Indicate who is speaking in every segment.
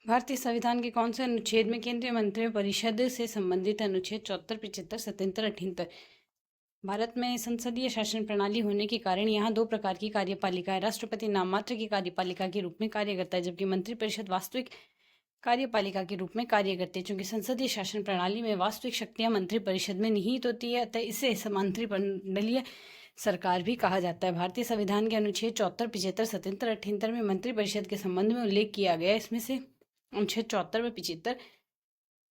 Speaker 1: भारतीय संविधान के कौन से अनुच्छेद में केंद्रीय मंत्रिपरिषद से संबंधित अनुच्छेद 74, 75, 77, 78? भारत में संसदीय शासन प्रणाली होने के कारण यहाँ दो प्रकार की कार्यपालिका है। राष्ट्रपति नाम मात्र की कार्यपालिका के रूप में कार्य करता है, जबकि मंत्रिपरिषद वास्तविक कार्यपालिका के रूप में कार्य करते हैं। चूंकि संसदीय शासन प्रणाली में वास्तविक शक्तियां मंत्रिपरिषद में निहित होती है, अतः इसे मंत्रिमंडलीय सरकार भी कहा जाता है। भारतीय संविधान के अनुच्छेद 74, 75, 77, 78 में मंत्रिपरिषद के संबंध में उल्लेख किया गया है। इसमें से अनुच्छेद 74 व 75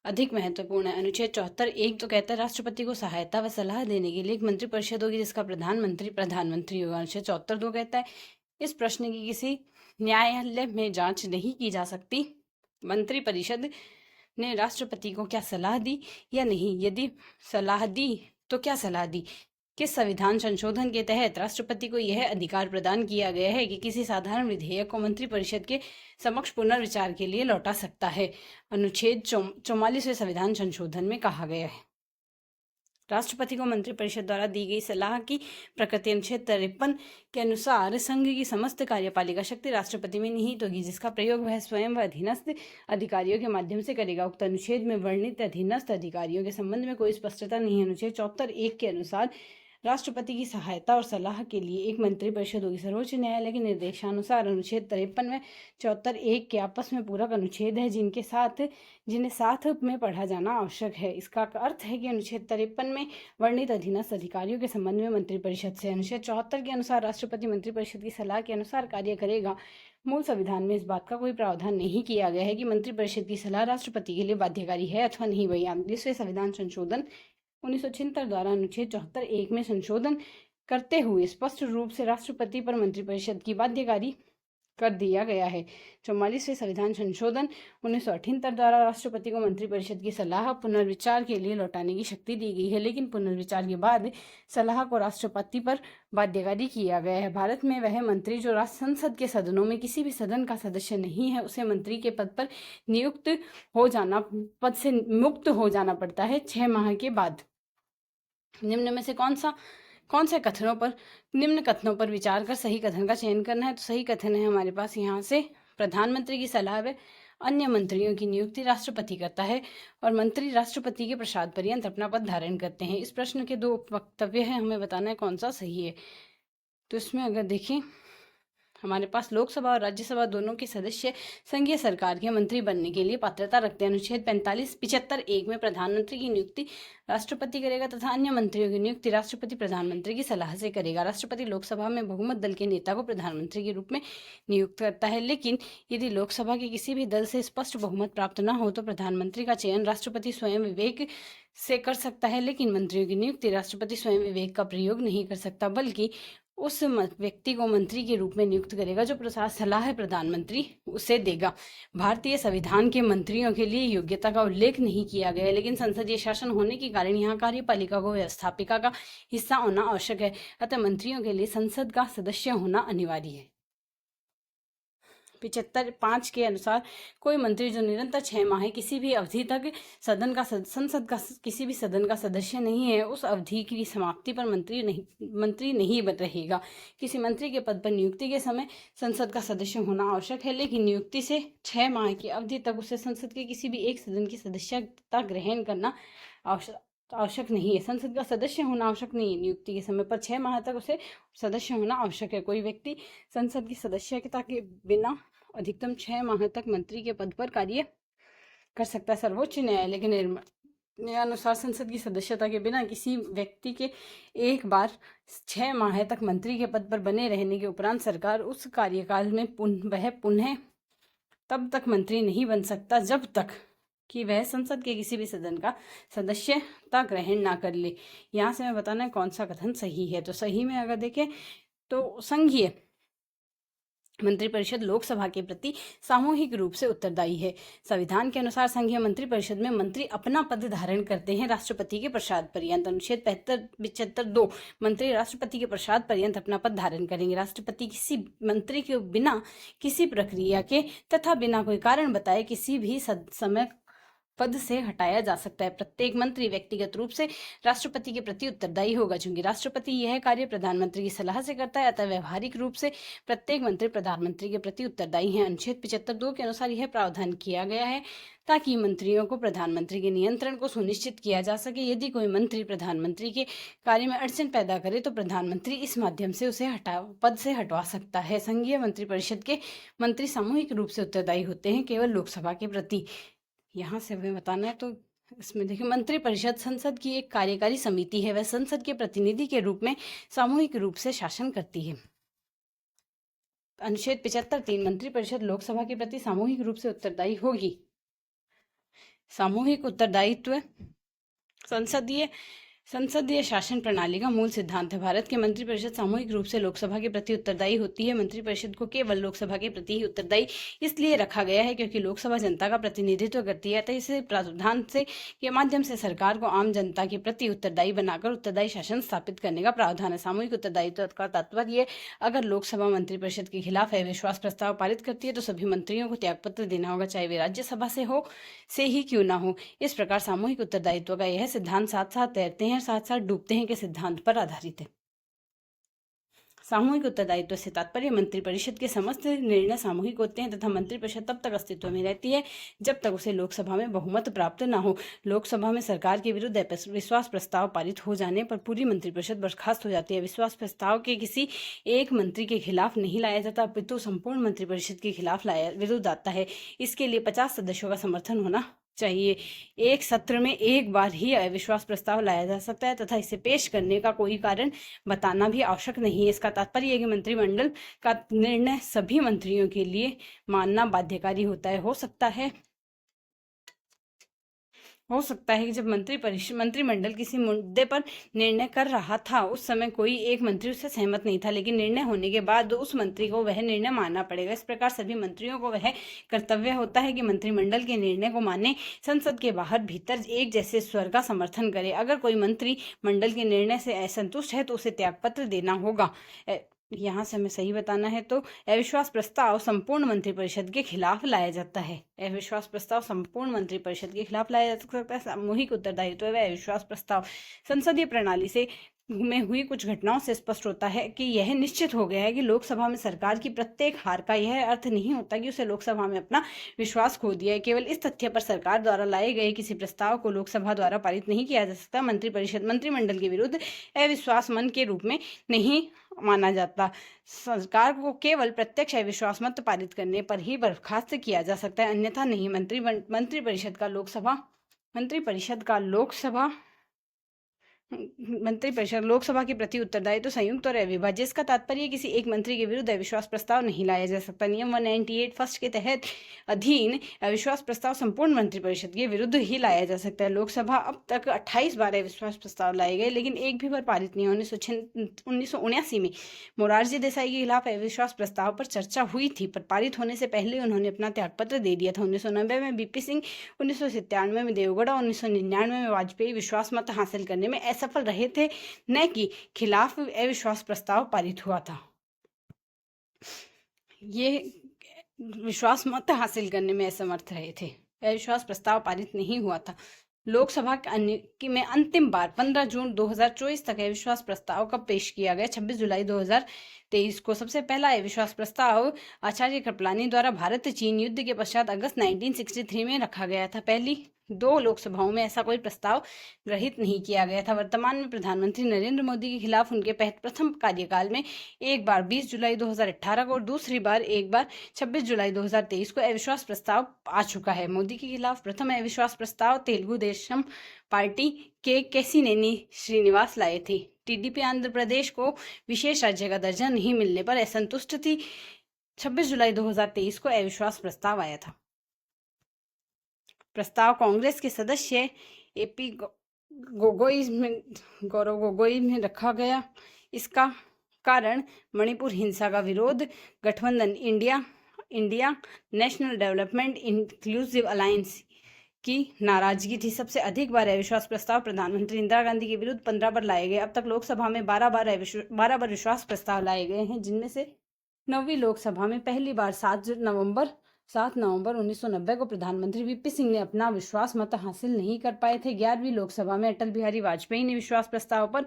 Speaker 1: अधिक महत्वपूर्ण है। अनुच्छेद 74 एक तो कहता है राष्ट्रपति को सहायता व सलाह देने के लिए एक मंत्रिपरिषद होगी जिसका प्रधानमंत्री होगा। अनुच्छेद 74 दो कहता है इस प्रश्न की किसी न्यायालय में जांच नहीं की जा सकती, मंत्रिपरिषद ने राष्ट्रपति को क्या सलाह दी या नहीं, यदि सलाह दी तो क्या सलाह दी। किस संविधान संशोधन के तहत राष्ट्रपति को यह अधिकार प्रदान किया गया है कि किसी साधारण विधेयक को मंत्रिपरिषद के समक्ष पुनर्विचार के लिए लौटा सकता है। अनुच्छेद 44वें संविधान संशोधन में कहा गया है राष्ट्रपति को मंत्रिपरिषद द्वारा दी गई सलाह की प्रकृति अनुच्छेद 53 के अनुसार संघ की समस्त कार्यपालिका शक्ति राष्ट्रपति में निहित होगी, जिसका प्रयोग वह स्वयं व अधीनस्थ अधिकारियों के माध्यम से करेगा। उक्त अनुच्छेद में वर्णित अधीनस्थ अधिकारियों के संबंध में कोई स्पष्टता नहीं है। अनुच्छेद 74 एक के अनुसार राष्ट्रपति की सहायता और सलाह के लिए एक मंत्रिपरिषद होगी। सर्वोच्च न्यायालय के निर्देशानुसार अनुच्छेद 53 में 74 एक के आपस में पूरक अनुच्छेद है जिन्हें साथ में पढ़ा जाना आवश्यक है। इसका अर्थ है कि अनुच्छेद 53 में वर्णित अधीनस्थ अधिकारियों के संबंध में मंत्रिपरिषद से अनुच्छेद 74 के अनुसार राष्ट्रपति मंत्रिपरिषद की सलाह के अनुसार कार्य करेगा। मूल संविधान में इस बात का कोई प्रावधान नहीं किया गया है कि मंत्रिपरिषद की सलाह राष्ट्रपति के लिए बाध्यकारी है अथवा नहीं। 42वें संविधान संशोधन 1976 द्वारा अनुच्छेद 74 एक में संशोधन करते हुए स्पष्ट रूप से राष्ट्रपति पर मंत्रिपरिषद की बाध्यकारी कर दिया गया है। 44वें संविधान संशोधन 1978 द्वारा राष्ट्रपति को मंत्रिपरिषद की सलाह पुनर्विचार के लिए लौटाने की शक्ति दी गई है, लेकिन पुनर्विचार के बाद सलाह को राष्ट्रपति पर बाध्यकारी किया गया है। भारत में वह मंत्री जो संसद के सदनों में किसी भी सदन का सदस्य नहीं है उसे मंत्री के पद से मुक्त हो जाना पड़ता है 6 माह के बाद। निम्न में से कौन से निम्न कथनों पर विचार कर सही कथन का चयन करना है। तो सही कथन है हमारे पास यहाँ से प्रधानमंत्री की सलाह व अन्य मंत्रियों की नियुक्ति राष्ट्रपति करता है और मंत्री राष्ट्रपति के प्रसाद पर्यंत अपना पद धारण करते हैं। इस प्रश्न के दो वक्तव्य हैं, हमें बताना है कौन सा सही है। तो इसमें अगर देखें हमारे पास लोकसभा और राज्यसभा दोनों के सदस्य संघीय सरकार के मंत्री बनने के लिए पात्रता रखते हैं। अनुच्छेद 75 एक में प्रधानमंत्री की नियुक्ति राष्ट्रपति करेगा तथा अन्य मंत्रियों की नियुक्ति राष्ट्रपति प्रधानमंत्री की सलाह से करेगा। राष्ट्रपति लोकसभा में बहुमत दल के नेता को प्रधानमंत्री के रूप में नियुक्त करता है, लेकिन यदि लोकसभा के किसी भी दल से स्पष्ट बहुमत प्राप्त न हो तो प्रधानमंत्री का चयन राष्ट्रपति स्वयं विवेक से कर सकता है, लेकिन मंत्रियों की नियुक्ति राष्ट्रपति स्वयं विवेक का प्रयोग नहीं कर सकता, बल्कि उस व्यक्ति को मंत्री के रूप में नियुक्त करेगा जो सलाह प्रधानमंत्री उसे देगा। भारतीय संविधान के मंत्रियों के लिए योग्यता का उल्लेख नहीं किया गया है, लेकिन संसदीय शासन होने के कारण यहाँ कार्यपालिका को व्यवस्थापिका का हिस्सा होना आवश्यक है, अतः मंत्रियों के लिए संसद का सदस्य होना अनिवार्य है। 75(5) के अनुसार कोई मंत्री जो निरंतर 6 माह किसी भी अवधि तक संसद का किसी भी सदन का सदस्य नहीं है उस अवधि की समाप्ति पर मंत्री नहीं बन रहेगा। किसी मंत्री के पद पर नियुक्ति के समय संसद का सदस्य होना आवश्यक है, लेकिन नियुक्ति से 6 माह की अवधि तक उसे संसद के किसी भी एक सदन की सदस्यता ग्रहण करना आवश्यक नहीं है। संसद का सदस्य होना आवश्यक नहीं है, नियुक्ति के समय पर 6 माह तक उसे सदस्य होना आवश्यक है। कोई व्यक्ति संसद की सदस्यता के बिना अधिकतम 6 माह तक मंत्री के पद पर कार्य कर सकता है। सर्वोच्च न्यायालय के नियमानुसार संसद की सदस्यता के बिना किसी व्यक्ति के एक बार 6 माह तक मंत्री के पद पर बने रहने के उपरांत सरकार उस कार्यकाल में वह पुनः तब तक मंत्री नहीं बन सकता जब तक कि वह संसद के किसी भी सदन का सदस्यता ग्रहण ना कर ले। यहाँ से मैं बताना है कौन सा कथन सही है। तो सही में अगर देखें तो संघीय मंत्रिपरिषद लोकसभा के प्रति सामूहिक रूप से उत्तरदायी है। संविधान के अनुसार संघीय मंत्रिपरिषद में मंत्री अपना पद धारण करते हैं राष्ट्रपति के प्रसाद पर्यंत। अनुच्छेद 75(2) मंत्री राष्ट्रपति के प्रसाद पर्यंत अपना पद धारण करेंगे। राष्ट्रपति किसी मंत्री के बिना किसी प्रक्रिया के तथा बिना कोई कारण बताए किसी भी समय पद से हटाया जा सकता है। प्रत्येक मंत्री व्यक्तिगत रूप से राष्ट्रपति के प्रति उत्तरदायी होगा। चूंकि राष्ट्रपति यह कार्य प्रधानमंत्री की सलाह से करता है, अतः व्यवहारिक रूप से प्रत्येक मंत्री प्रधानमंत्री के प्रति उत्तरदायी है। अनुच्छेद 75(2) के अनुसार यह प्रावधान किया गया है ताकि मंत्रियों को प्रधानमंत्री के नियंत्रण को सुनिश्चित किया जा सके। यदि कोई मंत्री प्रधानमंत्री के कार्य में अड़चन पैदा करे तो प्रधानमंत्री इस माध्यम से उसे पद से हटवा सकता है। संघीय मंत्रिपरिषद के मंत्री सामूहिक रूप से उत्तरदायी होते हैं, केवल लोकसभा के प्रति। यहाँ से हमें बताना है तो इसमें देखिए, मंत्रिपरिषद संसद की एक कार्यकारी समिति है। वह संसद के प्रतिनिधि के रूप में सामूहिक रूप से शासन करती है। अनुच्छेद 75(3) मंत्रिपरिषद लोकसभा के प्रति सामूहिक रूप से उत्तरदायी होगी। सामूहिक उत्तरदायित्व संसदीय शासन प्रणाली का मूल सिद्धांत है। भारत के मंत्रिपरिषद सामूहिक रूप से लोकसभा के प्रति उत्तरदायी होती है। मंत्रिपरिषद को केवल लोकसभा के प्रति ही उत्तरदायी इसलिए रखा गया है क्योंकि लोकसभा जनता का प्रतिनिधित्व करती है, अतः इसे प्रावधान से के माध्यम से सरकार को आम जनता के प्रति उत्तरदायी बनाकर उत्तरदायी शासन स्थापित करने का प्रावधान है। सामूहिक उत्तरदायित्व का तात्पर्य, अगर लोकसभा मंत्रिपरिषद के खिलाफ अविश्वास प्रस्ताव पारित करती है तो सभी मंत्रियों को त्यागपत्र देना होगा, चाहे वे राज्यसभा से ही क्यों ना हो। इस प्रकार सामूहिक उत्तरदायित्व का यह सिद्धांत साथ साथ तैरते हैं, साथ साथ डूबते हैं के सिद्धांत पर आधारित है। सामूहिक उत्तरदायित्व से तात्पर्य, मंत्रिपरिषद के समस्त निर्णय सामूहिक होते हैं तथा मंत्रिपरिषद तब तक अस्तित्व में रहती है जब तक उसे लोकसभा में बहुमत प्राप्त न हो। लोकसभा में सरकार के विरुद्ध विश्वास प्रस्ताव पारित हो जाने पर पूरी मंत्रिपरिषद बर्खास्त हो जाती है। विश्वास प्रस्ताव के किसी एक मंत्री के खिलाफ नहीं लाया जाता, अपितु संपूर्ण मंत्रिपरिषद के खिलाफ विरुद्ध आता है। इसके लिए 50 सदस्यों का समर्थन होना चाहिए। एक सत्र में एक बार ही अविश्वास प्रस्ताव लाया जा सकता है तथा इसे पेश करने का कोई कारण बताना भी आवश्यक नहीं है। इसका तात्पर्य है कि मंत्रिमंडल का निर्णय सभी मंत्रियों के लिए मानना बाध्यकारी होता है। हो सकता है कि जब मंत्रिमंडल किसी मुद्दे पर निर्णय कर रहा था, उस समय कोई एक मंत्री उससे सहमत नहीं था, लेकिन निर्णय होने के बाद उस मंत्री को वह निर्णय मानना पड़ेगा। इस प्रकार सभी मंत्रियों को वह कर्तव्य होता है कि मंत्रिमंडल के निर्णय को माने, संसद के बाहर भीतर एक जैसे स्वर का समर्थन करे। अगर कोई मंत्री मंडल के निर्णय से असंतुष्ट है तो उसे त्यागपत्र देना होगा। यहाँ से हमें सही बताना है तो अविश्वास प्रस्ताव संपूर्ण मंत्रिपरिषद के खिलाफ लाया जाता है। अविश्वास प्रस्ताव संपूर्ण मंत्रिपरिषद के खिलाफ लाया जा सकता है। सामूहिक उत्तरदायित्व व अविश्वास प्रस्ताव संसदीय प्रणाली से में हुई कुछ घटनाओं से स्पष्ट होता है कि यह निश्चित हो गया है कि लोकसभा में सरकार की प्रत्येक हार का यह अर्थ नहीं होता कि उसे लोकसभा में अपना विश्वास खो दिया है। केवल इस तथ्य पर सरकार द्वारा लाए गए किसी प्रस्ताव को लोकसभा द्वारा पारित नहीं किया जा सकता। मंत्रिमंडल के विरुद्ध अविश्वास मन के रूप में नहीं माना जाता। सरकार को केवल प्रत्यक्ष अविश्वास मत पारित करने पर ही बर्खास्त किया जा सकता है, अन्यथा नहीं। मंत्रिपरिषद लोकसभा के प्रति उत्तरदायित्व तो संयुक्त और अविभाज्य। इसका तात्पर्य किसी एक मंत्री के विरुद्ध अविश्वास प्रस्ताव नहीं लाया जा सकता। नियम 198 फर्स्ट के तहत अधीन अविश्वास प्रस्ताव संपूर्ण मंत्रिपरिषद के विरुद्ध ही लाया जा सकता है। लोकसभा अब तक 28 बार अविश्वास प्रस्ताव लाए गए, लेकिन एक भी बार पारित नहीं हुआ। 1979 में मोरारजी देसाई के खिलाफ अविश्वास प्रस्ताव पर चर्चा हुई थी, पर पारित होने से पहले उन्होंने अपना त्यागपत्र दे दिया था। 1990 में बीपी सिंह, 1997 में देवगौड़ा, 1999 में वाजपेयी विश्वास मत हासिल करने में सफल रहे थे, न कि खिलाफ अविश्वास प्रस्ताव पारित हुआ था। ये विश्वास मत हासिल करने में असमर्थ रहे थे, अविश्वास प्रस्ताव पारित नहीं हुआ था। लोकसभा में अंतिम बार 15 जून 2024 तक अविश्वास प्रस्ताव कब पेश किया गया? 26 जुलाई 2023 को। सबसे पहला अविश्वास प्रस्ताव आचार्य कृपलानी द्वारा भारत चीन युद्ध के पश्चात अगस्त 1963 में रखा गया था। पहली 2 लोकसभाओं में ऐसा कोई प्रस्ताव गृहीत नहीं किया गया था। वर्तमान में प्रधानमंत्री नरेंद्र मोदी के खिलाफ उनके प्रथम कार्यकाल में एक बार 20 जुलाई 2018 को और दूसरी बार एक बार 26 जुलाई 2023 को अविश्वास प्रस्ताव आ चुका है। मोदी के खिलाफ प्रथम अविश्वास प्रस्ताव तेलुगु देशम पार्टी के केसिनेनी श्रीनिवास लाए थे। टीडीपी आंध्र प्रदेश को विशेष राज्य का दर्जा नहीं मिलने पर असंतुष्ट थी। 26 जुलाई 2023 को अविश्वास प्रस्ताव आया था। प्रस्ताव कांग्रेस के सदस्य एपी गौरव गोगोई में रखा गया। इसका कारण मणिपुर हिंसा का विरोध, गठबंधन India national development inclusive alliance की नाराजगी थी। सबसे अधिक बार अविश्वास प्रस्ताव प्रधानमंत्री इंदिरा गांधी के विरुद्ध 15 बार लाए गए। अब तक लोकसभा में 12 बार विश्वास प्रस्ताव लाए गए हैं, जिनमें से 9वीं लोकसभा में पहली बार 7 नवंबर 7 नवंबर 1990 को प्रधानमंत्री वीपी सिंह ने अपना विश्वास मत हासिल नहीं कर पाए थे। 11वीं लोकसभा में अटल बिहारी वाजपेयी ने विश्वास प्रस्ताव पर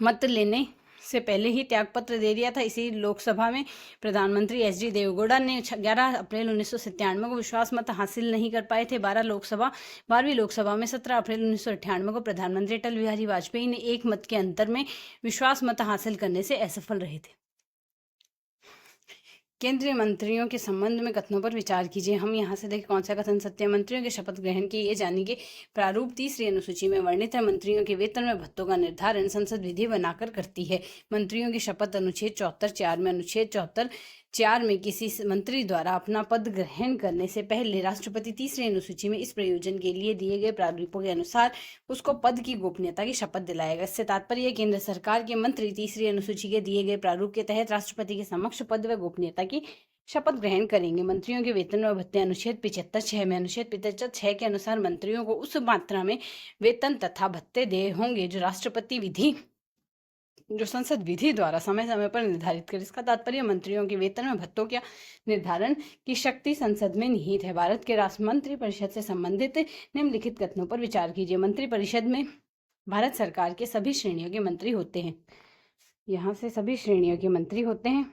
Speaker 1: मत लेने से पहले ही त्यागपत्र दे दिया था। इसी लोकसभा में प्रधानमंत्री एच डी देवेगौड़ा ने 11 अप्रैल 1997 को विश्वास मत हासिल नहीं कर पाए थे। 12वीं लोकसभा में 17 अप्रैल 1998 को प्रधानमंत्री अटल बिहारी वाजपेयी ने एक मत के अंतर में विश्वास मत हासिल करने से असफल रहे थे। केंद्रीय मंत्रियों के संबंध में कथनों पर विचार कीजिए। हम यहाँ से देखें कौन सा कथन सत्य है। मंत्रियों के शपथ ग्रहण के ये जानेंगे। प्रारूप 3री अनुसूची में वर्णित है। मंत्रियों के वेतन में भत्तों का निर्धारण संसद विधि बनाकर करती है। मंत्रियों की शपथ अनुच्छेद 74(4) में अनुच्छेद 74(4) में किसी मंत्री द्वारा अपना पद ग्रहण करने से पहले राष्ट्रपति 3री अनुसूची में इस प्रयोजन के लिए दिए गए प्रारूपों के अनुसार उसको पद की गोपनीयता की शपथ दिलाएगा। इससे तात्पर्य केंद्र सरकार के मंत्री 3री अनुसूची के दिए गए प्रारूप के तहत राष्ट्रपति के समक्ष पद व गोपनीयता की शपथ ग्रहण करेंगे। मंत्रियों के वेतन व भत्ते अनुच्छेद 75(6) में अनुच्छेद 75(6) के अनुसार मंत्रियों को उस मात्रा में वेतन तथा भत्ते दे होंगे जो संसद विधि द्वारा समय समय पर निर्धारित करे। इसका तात्पर्य मंत्रियों के वेतन में भत्तों के निर्धारण की शक्ति संसद में निहित है। भारत के राष्ट्र मंत्री परिषद से संबंधित निम्नलिखित कथनों पर विचार कीजिए। मंत्री परिषद में भारत सरकार के सभी श्रेणियों के मंत्री होते हैं। यहाँ से सभी श्रेणियों के मंत्री होते हैं,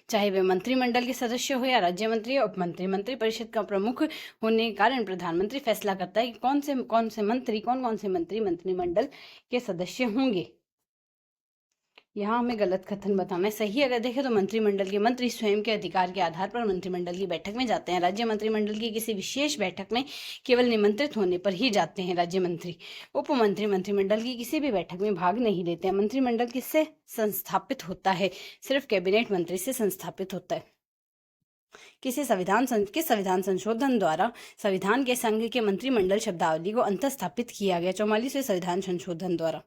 Speaker 1: चाहे वे मंत्रिमंडल के सदस्य हो या राज्य मंत्री या उपमंत्री। मंत्री परिषद का प्रमुख होने के कारण प्रधानमंत्री फैसला करता है कि कौन कौन से मंत्री मंत्रिमंडल के सदस्य होंगे। यहाँ हमें गलत कथन बताना है। सही अगर देखें तो मंत्रिमंडल के मंत्री स्वयं के अधिकार के आधार पर मंत्रिमंडल की बैठक में जाते हैं। राज्य मंत्रिमंडल की किसी विशेष बैठक में केवल निमंत्रित होने पर ही जाते हैं राज्य मंत्री। उपमंत्री मंत्रिमंडल की किसी भी बैठक में भाग नहीं लेते हैं। मंत्रिमंडल किससे संस्थापित होता है? सिर्फ कैबिनेट मंत्री से संस्थापित होता है। किस संविधान संशोधन द्वारा संविधान के संघ के मंत्रिमंडल शब्दावली को अंतःस्थापित किया गया? 44वें संविधान संशोधन द्वारा।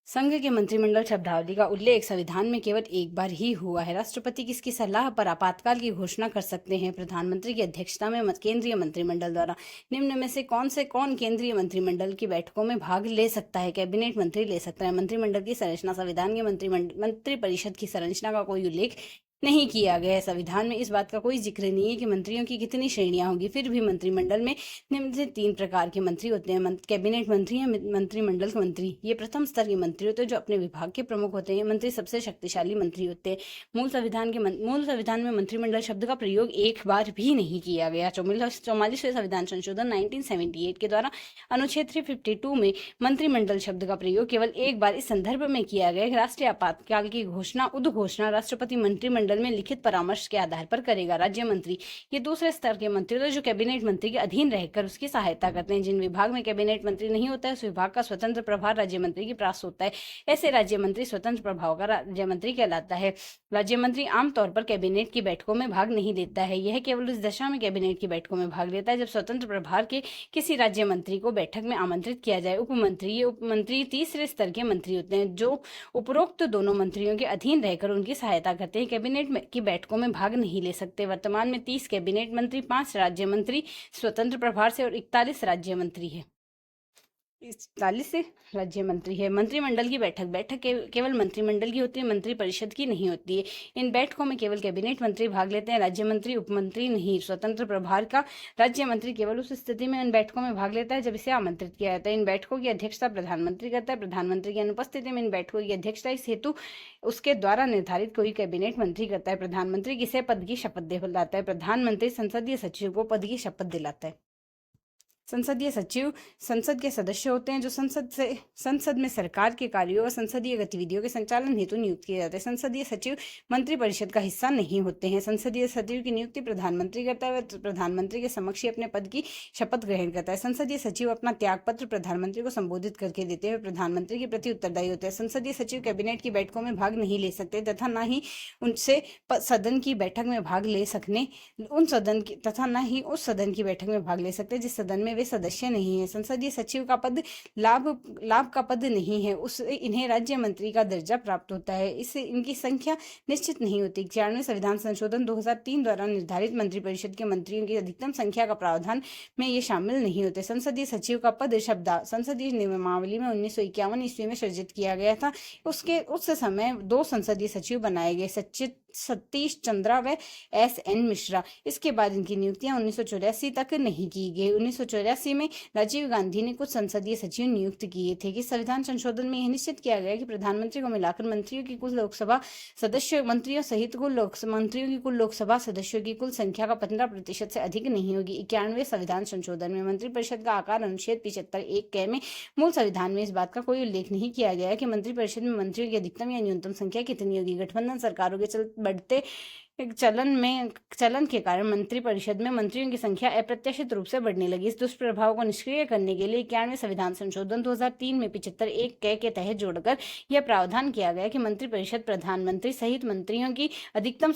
Speaker 1: संघ के मंत्रिमंडल शब्दावली का उल्लेख संविधान में केवल एक बार ही हुआ है। राष्ट्रपति किसकी सलाह पर आपातकाल की घोषणा कर सकते हैं? प्रधानमंत्री की अध्यक्षता में केंद्रीय मंत्रिमंडल द्वारा। निम्न में से कौन केंद्रीय मंत्रिमंडल की बैठकों में भाग ले सकता है? कैबिनेट मंत्री ले सकता है। मंत्रिमंडल की संरचना। संविधान के मंत्रिपरिषद की संरचना का कोई उल्लेख नहीं किया गया है। संविधान में इस बात का कोई जिक्र नहीं है कि मंत्रियों की कितनी श्रेणियां होंगी। फिर भी मंत्रिमंडल में निम्न से 3 प्रकार के मंत्री होते हैं। कैबिनेट मंत्री या मंत्रिमंडल के मंत्री। ये प्रथम स्तर के मंत्री होते हैं जो अपने विभाग के प्रमुख होते हैं। मंत्री सबसे शक्तिशाली मंत्री होते हैं। मूल संविधान में मंत्रिमंडल शब्द का प्रयोग एक बार भी नहीं किया गया। 44वें संविधान संशोधन 1978 के द्वारा अनुच्छेद 352 में मंत्रिमंडल शब्द का प्रयोग केवल एक बार इस संदर्भ में किया गया। राष्ट्रीय आपातकाल की उद्घोषणा राष्ट्रपति मंत्रिमंडल में लिखित परामर्श के आधार पर करेगा। राज्य मंत्री ये दूसरे स्तर के मंत्री होते हैं जो कैबिनेट मंत्री के अधीन रहकर उसकी सहायता करते हैं। जिन विभाग में कैबिनेट मंत्री नहीं होता है उस विभाग का स्वतंत्र प्रभार राज्य मंत्री के पास होता है। ऐसे राज्य मंत्री स्वतंत्र प्रभाव का राज्य मंत्री कहलाता है। राज्य मंत्री आमतौर पर कैबिनेट की बैठकों में भाग नहीं लेता है। यह केवल उस दशा में कैबिनेट की बैठकों में भाग लेता है जब स्वतंत्र प्रभार के किसी राज्य मंत्री को बैठक में आमंत्रित किया जाए। उपमंत्री 3रे स्तर के मंत्री होते हैं जो उपरोक्त दोनों मंत्रियों के अधीन रहकर उनकी सहायता करते हैं। कैबिनेट की बैठकों में भाग नहीं ले सकते। वर्तमान में 30 कैबिनेट मंत्री, 5 राज्य मंत्री स्वतंत्र प्रभार से और 41 राज्य मंत्री है। 41 राज्य मंत्री है। मंत्रिमंडल की बैठक केवल मंत्रिमंडल की होती है, मंत्री परिषद की नहीं होती है। इन बैठकों में केवल कैबिनेट मंत्री भाग लेते हैं, राज्य मंत्री उपमंत्री नहीं। स्वतंत्र प्रभार का राज्य मंत्री केवल उस स्थिति में इन बैठकों में भाग लेता है जब इसे आमंत्रित किया जाता है। इन बैठकों की अध्यक्षता प्रधानमंत्री करता है। प्रधानमंत्री की अनुपस्थिति में इन बैठकों की अध्यक्षता इस हेतु उसके द्वारा निर्धारित कोई कैबिनेट मंत्री करता है। प्रधानमंत्री किसे पद की शपथ दिलाता है? प्रधानमंत्री संसदीय सचिव को पद की शपथ दिलाता है। संसदीय सचिव संसद के सदस्य होते हैं जो संसद में सरकार के कार्यों और संसदीय गतिविधियों के संचालन हेतु नियुक्त किए जाते हैं। संसदीय सचिव मंत्रिपरिषद का हिस्सा नहीं होते हैं। संसदीय सचिव की नियुक्ति प्रधानमंत्री करता है। प्रधानमंत्री के समक्ष ही अपने पद की शपथ ग्रहण करता है। संसदीय सचिव अपना त्यागपत्र प्रधानमंत्री को संबोधित करके देते हुए प्रधानमंत्री के प्रति उत्तरदायी होते हैं। संसदीय सचिव कैबिनेट की बैठकों में भाग नहीं ले सकते तथा न ही उनसे सदन की बैठक में भाग ले सकने तथा न ही उस सदन की बैठक में भाग ले सकते जिस सदन में वे सदस्य नहीं है। संसदीय सचिव का पद लाभ का पद नहीं है, उससे इन्हें राज्य मंत्री का दर्जा प्राप्त होता है। इससे इनकी संख्या निश्चित नहीं होती। 96वें संविधान संशोधन 2003 द्वारा निर्धारित मंत्रिपरिषद के मंत्रियों की अधिकतम संख्या का प्रावधान में ये शामिल नहीं होते। संसदीय सचिव का पद शब्द संसदीय नियमावली में 1951 ईस्वी में सृजित किया गया था। उस समय 2 संसदीय सचिव बनाए गए, सतीश चंद्रा व SN मिश्रा। इसके बाद इनकी नियुक्तियां 1984 तक नहीं की गई। 1984 में राजीव गांधी ने कुछ संसदीय सचिव नियुक्त किए थे कि संविधान संशोधन में यह निश्चित किया गया कि प्रधानमंत्री को मिलाकर मंत्रियों की कुल लोकसभा सदस्य मंत्रियों सहित मंत्रियों की कुल लोकसभा सदस्यों की कुल संख्या का 15% से अधिक नहीं होगी। 91वें संविधान संशोधन में मंत्रिपरिषद का आकार अनुच्छेद 75(1) में मूल संविधान में इस बात का कोई उल्लेख नहीं किया गया है कि मंत्रिपरिषद में मंत्रियों की अधिकतम या न्यूनतम संख्या कितनी होगी। गठबंधन सरकारों के बढ़ते चलन के कारण मंत्रिपरिषद में मंत्रियों की संख्या अप्रत्याशित रूप से बढ़ने लगी। इस दुष्प्रभाव को निष्क्रिय करने के लिए 91वें संविधान संशोधन 2003 में 75(1) के तहत जोड़कर यह प्रावधान किया गया कि मंत्रिपरिषद प्रधानमंत्री सहित मंत्रियों की अधिकतम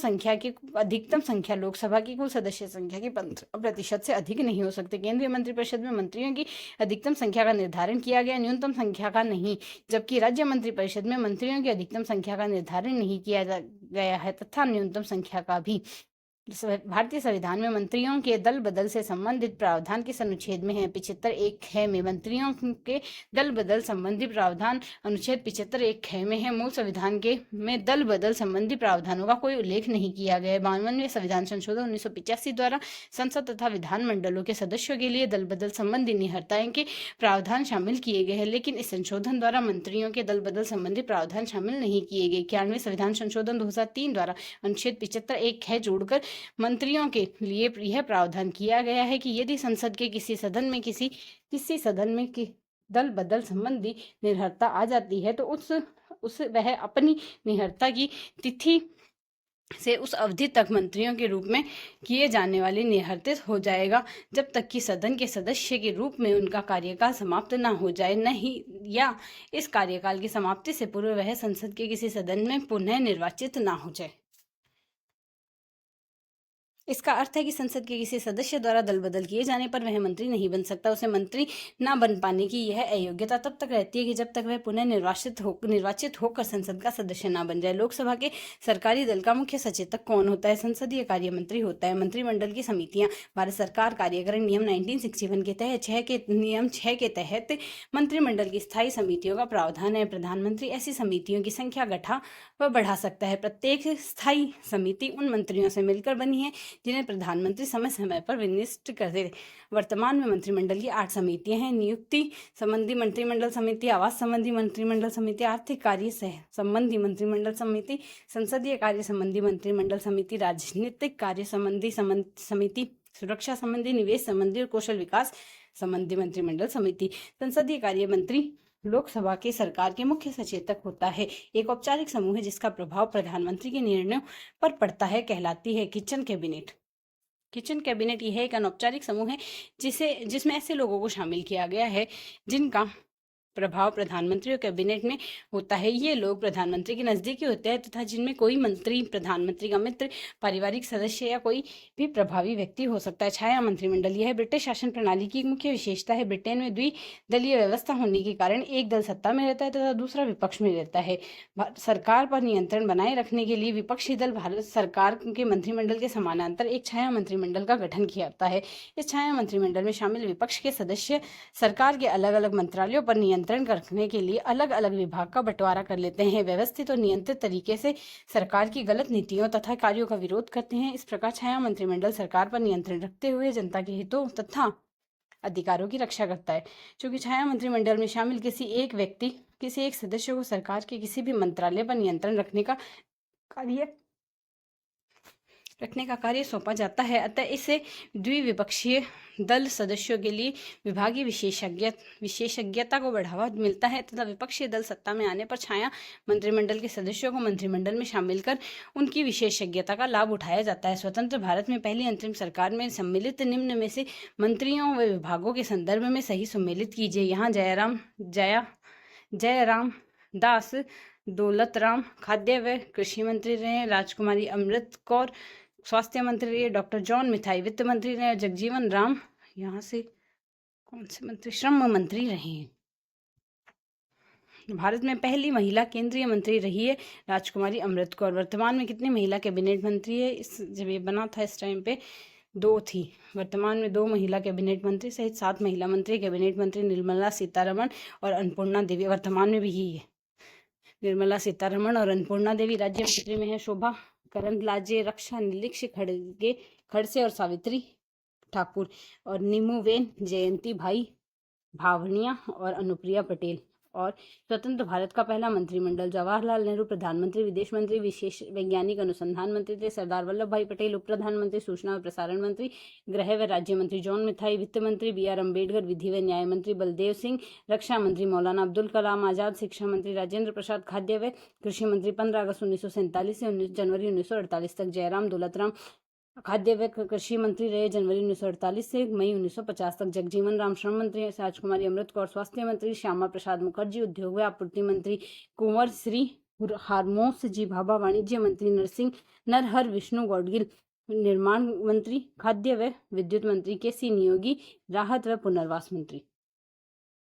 Speaker 1: संख्या लोकसभा की कुल सदस्य संख्या की 15% से अधिक नहीं हो सकती। केंद्रीय मंत्रिपरिषद में मंत्रियों की अधिकतम संख्या का निर्धारण किया गया, न्यूनतम संख्या का नहीं, जबकि राज्य मंत्रिपरिषद में मंत्रियों की अधिकतम संख्या का निर्धारण नहीं किया गया है तथा न्यूनतम संख्या का भी। भारतीय संविधान में मंत्रियों के दल बदल से संबंधित प्रावधान किस अनुच्छेद में है? 75(1) में मंत्रियों के दल बदल संबंधी प्रावधान अनुच्छेद 75(1) में है। मूल संविधान के में दल बदल संबंधी प्रावधानों का कोई उल्लेख नहीं किया गया है। 52वें संविधान संशोधन 1985 द्वारा संसद तथा विधान मंडलों के सदस्यों के लिए दल बदल संबंधी निहरताएं के प्रावधान शामिल किए गए हैं, लेकिन इस संशोधन द्वारा मंत्रियों के दल बदल संबंधी प्रावधान शामिल नहीं किए गए। 91वें संविधान संशोधन 2003 द्वारा अनुच्छेद 75(1) जोड़कर मंत्रियों के लिए यह प्रावधान किया गया है कि यदि संसद के किसी सदन में दल बदल संबंधी निर्भरता आ जाती है तो वह अपनी निर्भरता की तिथि से उस अवधि तक मंत्रियों के रूप में किए जाने वाले निर्हरित हो जाएगा, जब तक कि सदन के सदस्य के रूप में उनका कार्यकाल समाप्त न हो जाए, नहीं या इस कार्यकाल की समाप्ति से पूर्व वह संसद के किसी सदन में पुनः निर्वाचित न हो जाए। इसका अर्थ है कि संसद के किसी सदस्य द्वारा दल बदल किए जाने पर वह मंत्री नहीं बन सकता। उसे मंत्री न बन पाने की यह अयोग्यता तब तक रहती है कि जब तक वह पुनः निर्वाचित होकर संसद का सदस्य न बन जाए। लोकसभा के सरकारी दल का मुख्य सचेतक कौन होता है? संसदीय कार्य मंत्री होता है। मंत्रिमंडल की समितियां। भारत सरकार कार्यकारिणी नियम 1961 के तहत नियम 6 के तहत मंत्रिमंडल की स्थायी समितियों का प्रावधान है। प्रधानमंत्री ऐसी समितियों की संख्या घटा व बढ़ा सकता है। प्रत्येक स्थायी समिति उन मंत्रियों से मिलकर बनी है जिन्हें प्रधानमंत्री समय समय पर विनियुक्त करते थे। वर्तमान में मंत्रिमंडल की 8 समितियां हैं। नियुक्ति संबंधी मंत्रिमंडल समिति, आवास संबंधी मंत्रिमंडल समिति, आर्थिक कार्य संबंधी मंत्रिमंडल समिति, संसदीय कार्य संबंधी मंत्रिमंडल समिति, राजनीतिक कार्य संबंधी समिति, सुरक्षा संबंधी, निवेश संबंधी और कौशल विकास संबंधी मंत्रिमंडल समिति। संसदीय कार्य मंत्री लोकसभा के सरकार के मुख्य सचेतक होता है। एक औपचारिक समूह है जिसका प्रभाव प्रधानमंत्री के निर्णयों पर पड़ता है, कहलाती है किचन कैबिनेट। किचन कैबिनेट यह एक अनौपचारिक समूह है जिसमें ऐसे लोगों को शामिल किया गया है जिनका प्रभाव प्रधानमंत्री और कैबिनेट में होता है। ये लोग प्रधानमंत्री के नजदीकी होते हैं तथा जिनमें कोई मंत्री प्रधानमंत्री का मित्र, पारिवारिक सदस्य या कोई भी प्रभावी व्यक्ति हो सकता है। छाया मंत्रिमंडल यह ब्रिटिश शासन प्रणाली की एक मुख्य विशेषता है। ब्रिटेन में द्विदलीय व्यवस्था होने के कारण एक दल सत्ता में रहता है तथा दूसरा विपक्ष में रहता है। सरकार पर नियंत्रण बनाए रखने के लिए विपक्षी दल भारत सरकार के मंत्रिमंडल के समानांतर एक छाया मंत्रिमंडल का गठन किया है। इस छाया मंत्रिमंडल में शामिल विपक्ष के सदस्य सरकार के अलग अलग मंत्रालयों पर नियंत्रण रखने के लिए अलग अलग विभाग का बंटवारा कर लेते हैं। व्यवस्थित और नियंत्रित तरीके से सरकार की गलत नीतियों तथा कार्यों का विरोध करते हैं। इस प्रकार छाया मंत्रिमंडल सरकार पर नियंत्रण रखते हुए जनता के हितों तथा अधिकारों की रक्षा करता है। चूंकि छाया मंत्रिमंडल में शामिल किसी एक सदस्य को सरकार के किसी भी मंत्रालय पर नियंत्रण रखने का कार्य सौंपा जाता है, अतः इसे द्विविपक्षीय दल सदस्यों के लिए विभागीय विशेषज्ञता को बढ़ावा मिलता है तथा विपक्षी दल सत्ता में आने पर छाया मंत्रिमंडल के सदस्यों को मंत्रिमंडल में शामिल कर उनकी विशेषज्ञता का लाभ उठाया जाता है। स्वतंत्र भारत में पहली अंतरिम सरकार में सम्मिलित निम्न में से मंत्रियों व विभागों के संदर्भ में सही सुमेलित कीजिए। यहाँ जयराम दास दौलतराम खाद्य व कृषि मंत्री रहे, राजकुमारी अमृत कौर स्वास्थ्य मंत्री रहे, डॉक्टर जॉन मिथाई वित्त मंत्री रहे, जगजीवन राम यहाँ से कौन से मंत्री श्रम मंत्री रहे हैं। भारत में पहली महिला केंद्रीय मंत्री रही है राजकुमारी अमृत कौर। वर्तमान में कितनी महिला कैबिनेट मंत्री है? जब ये बना था इस टाइम पे 2 थी। वर्तमान में 2 महिला कैबिनेट मंत्री सहित 7 महिला मंत्री कैबिनेट मंत्री निर्मला सीतारमण और अन्नपूर्णा देवी। वर्तमान में भी यही है, निर्मला सीतारमण और अन्नपूर्णा देवी। राज्य मंत्री में है शोभा करंदलाजे, रक्षा निरीक्षक खड़से और सावित्री ठाकुर, और नीमूवेन जयंती भाई भावनिया और अनुप्रिया पटेल। और स्वतंत्र भारत का पहला मंत्रिमंडल: जवाहरलाल नेहरू प्रधानमंत्री, विदेश मंत्री, विशेष वैज्ञानिक अनुसंधान मंत्री थे; सरदार वल्लभ भाई पटेल उप प्रधानमंत्री, सूचना और प्रसारण मंत्री; गृह व राज्य मंत्री जॉन मिथाई, वित्त मंत्री बी आर अम्बेडकर, विधि व न्याय मंत्री बलदेव सिंह, रक्षा मंत्री मौलाना अब्दुल कलाम आजाद, शिक्षा मंत्री राजेंद्र प्रसाद, खाद्य व कृषि मंत्री 15 अगस्त 1947 से 19 जनवरी 1948 तक जयराम दौलतराम खाद्य व कृषि मंत्री रहे, जनवरी 1948 से मई 1950 तक; जगजीवन राम श्रम मंत्री, राजकुमारी अमृत कौर स्वास्थ्य मंत्री, श्यामा प्रसाद मुखर्जी उद्योग व आपूर्ति मंत्री, कुंवर श्री हारमोस जी भाभा वाणिज्य मंत्री, नरहर विष्णु गौडगिल निर्माण मंत्री, खाद्य व विद्युत मंत्री, के सी नियोगी राहत व पुनर्वास मंत्री।